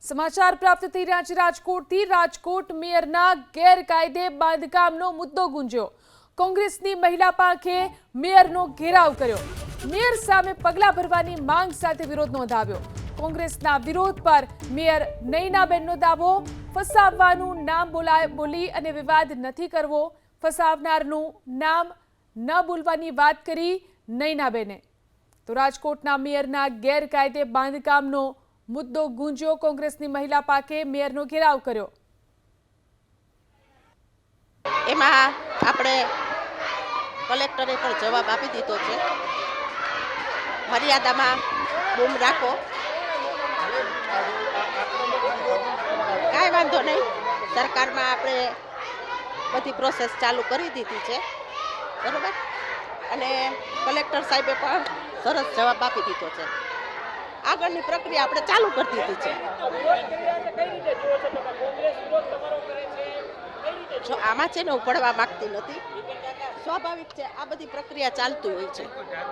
સમાચાર પ્રાપ્ત થઈ રહ્યા છે રાજકોટથી। રાજકોટ મેયરના ગેરકાયદે બાંધકામનો મુદ્દો ગુંજ્યો। કોંગ્રેસની મહિલા પાંખે મેયરનો ઘેરાવ કર્યો। મેયર સામે પગલાં ભરવાની માંગ સાથે વિરોધ નોંધાવ્યો। કોંગ્રેસના વિરોધ પર મેયર નયનાબેનનો દાવો, ફસાવવાનું નામ બોલી અને વિવાદ નથી કરવો, ફસાવનારનું નામ ન બોલવાની વાત કરી નયનાબેને। તો રાજકોટના મેયરના ગેરકાયદે બાંધકામનો મુદ્દો ગુંજ્યો। કોંગ્રેસની મહિલા પાંખે મેયરનો ઘેરાવ કર્યો। એમાં આપણે કલેક્ટરે પણ જવાબ આપી દીધો છે, મર્યાદામાં બૂમ રાખો, કાંઈ વાંધો નહીં। સરકારમાં આપણે બધી પ્રોસેસ ચાલુ કરી દીધી છે, બરોબર, અને કલેક્ટર સાહેબે પણ સરસ જવાબ આપી દીધો છે। આગળની પ્રક્રિયા આપણે ચાલુ કરી દીધી છે। જો આમાં છે ને ઉપડવા માંગતી નથી, સ્વાભાવિક છે, આ બધી પ્રક્રિયા ચાલતી હોય છે।